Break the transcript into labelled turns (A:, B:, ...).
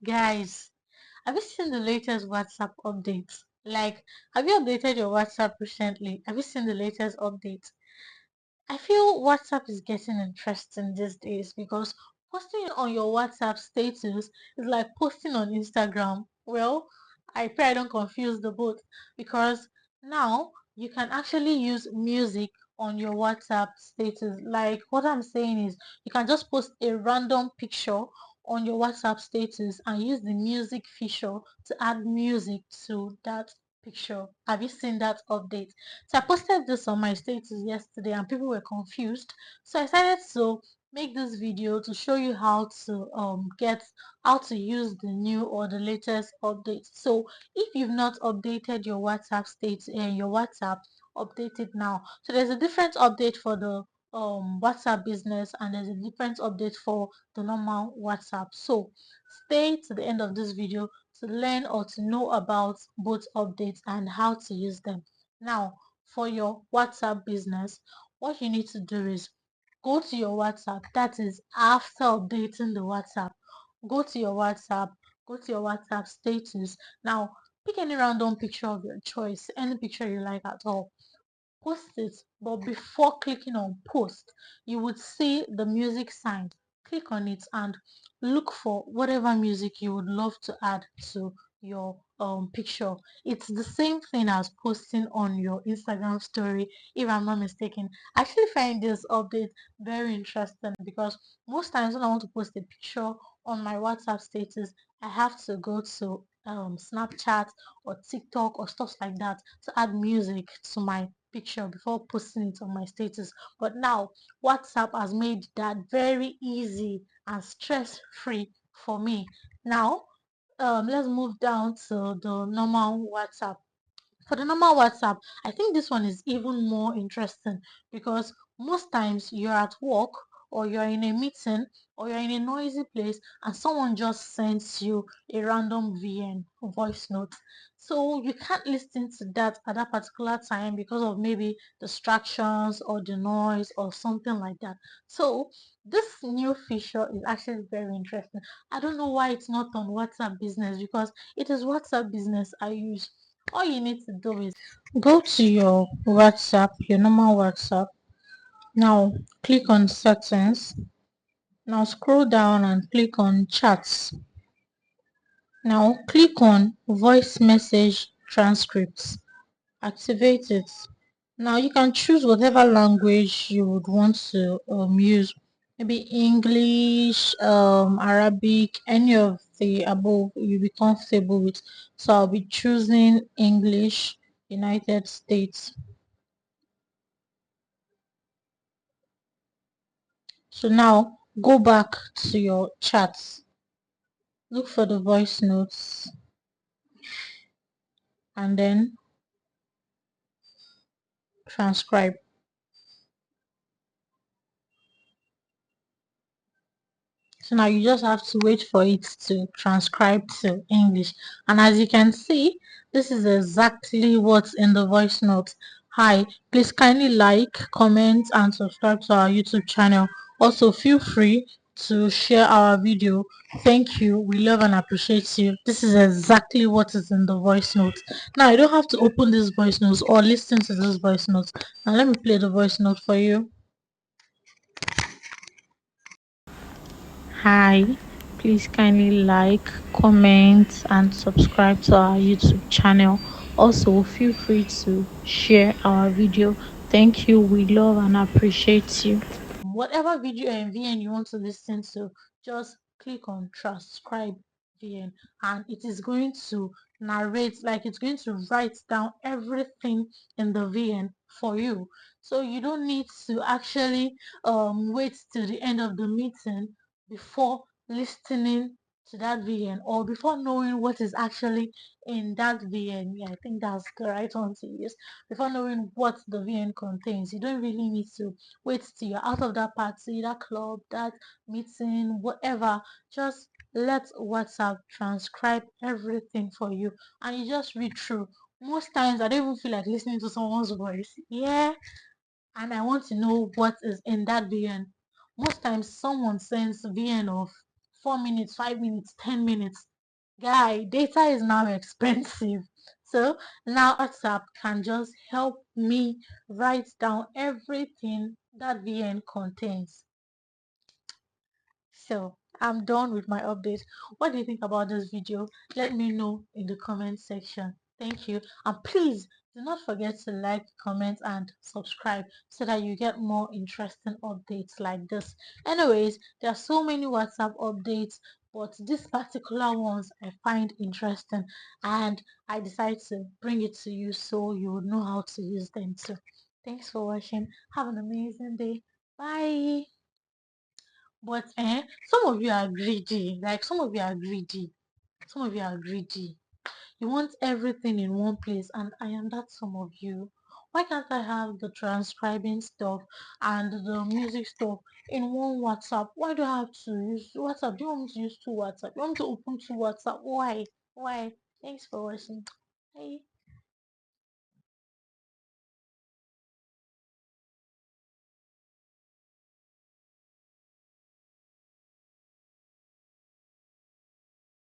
A: Guys, have you seen the latest WhatsApp updates? Like, have you updated your WhatsApp recently? Have you seen the latest updates? I feel WhatsApp is getting interesting these days because posting on your WhatsApp status is like posting on Instagram. Well, I pray I don't confuse the both because now you can actually use music on your WhatsApp status. Like what I'm saying is you can just post a random picture on your WhatsApp status and use the music feature to add music to that picture. Have you seen that update? So I posted this on my status yesterday and people were confused. So I decided to make this video to show you how to get how to use the new or the latest update. So if you've not updated your WhatsApp state and your WhatsApp, update it now. So there's a different update for the WhatsApp business and there's a different update for the normal WhatsApp. So stay to the end of this video to learn or to know about both updates and how to use them. Now, for your WhatsApp business, what you need to do is go to your WhatsApp. That is after updating the WhatsApp. Go to your WhatsApp, go to your WhatsApp status. Now, pick any random picture of your choice, any picture you like at all. Post it, but before clicking on post, you would see the music sign. Click on it and look for whatever music you would love to add to your picture. It's the same thing as posting on your Instagram story, if I'm not mistaken. I actually find this update very interesting because most times when I want to post a picture on my WhatsApp status, I have to go to Snapchat or TikTok or stuff like that to add music to my picture before posting it on my status. But now WhatsApp has made that very easy and stress free for me. Now let's move down to the normal WhatsApp. For the normal WhatsApp, I think this one is even more interesting because most times you're at work or you're in a meeting or you're in a noisy place and someone just sends you a random VN voice note. So you can't listen to that at that particular time because of maybe distractions or the noise or something like that. So this new feature is actually very interesting. I don't know why it's not on WhatsApp business because it is WhatsApp business I use. All you need to do is go to your WhatsApp, your normal WhatsApp. Now click on settings. Now scroll down and click on chats. Now click on voice message transcripts. Activate it. Now you can choose whatever language you would want to use. Maybe English, Arabic, any of the above you'll be comfortable with. So I'll be choosing English, United States. So now go back to your chats. Look for the voice notes and then transcribe. So now you just have to wait for it to transcribe to English. And as you can see, this is exactly what's in the voice note. Hi, please kindly like, comment and subscribe to our YouTube channel. Also feel free to share our video. Thank you. We love and appreciate you. This is exactly what is in the voice note. Now you don't have to open this voice notes or listen to this voice note. Now let me play the voice note for you. Hi, please kindly like, comment, and subscribe to our YouTube channel. Also, feel free to share our video. Thank you. We love and appreciate you. Whatever video and VN you want to listen to, just click on transcribe VN and it is going to narrate, like it's going to write down everything in the VN for you. So you don't need to actually wait till the end of the meeting before listening to that VN or before knowing what is actually in that VN. Yeah, I think that's the right one to use. Before knowing what the VN contains, you don't really need to wait till you're out of that party, that club, that meeting, whatever. Just let WhatsApp transcribe everything for you and you just read through. Most times I don't even feel like listening to someone's voice. Yeah, and I want to know what is in that VN. Most times someone sends VN of 4 minutes, 5 minutes, 10 minutes. Guy, data is now expensive. So now WhatsApp can just help me write down everything that VN contains. So I'm done with my update. What do you think about this video? Let me know in the comment section. Thank you. And please do not forget to like, comment, and subscribe so that you get more interesting updates like this. Anyways, there are so many WhatsApp updates, but these particular ones I find interesting and I decided to bring it to you so you would know how to use them too. Thanks for watching. Have an amazing day. Bye. But some of you are greedy. Like some of you are greedy. Some of you are greedy. You want everything in one place, and I am that some of you. Why can't I have the transcribing stuff and the music stuff in one WhatsApp? Why do I have to use WhatsApp? Do you want me to use two WhatsApp? You want me to open two WhatsApp? Why? Why? Thanks for watching. Bye.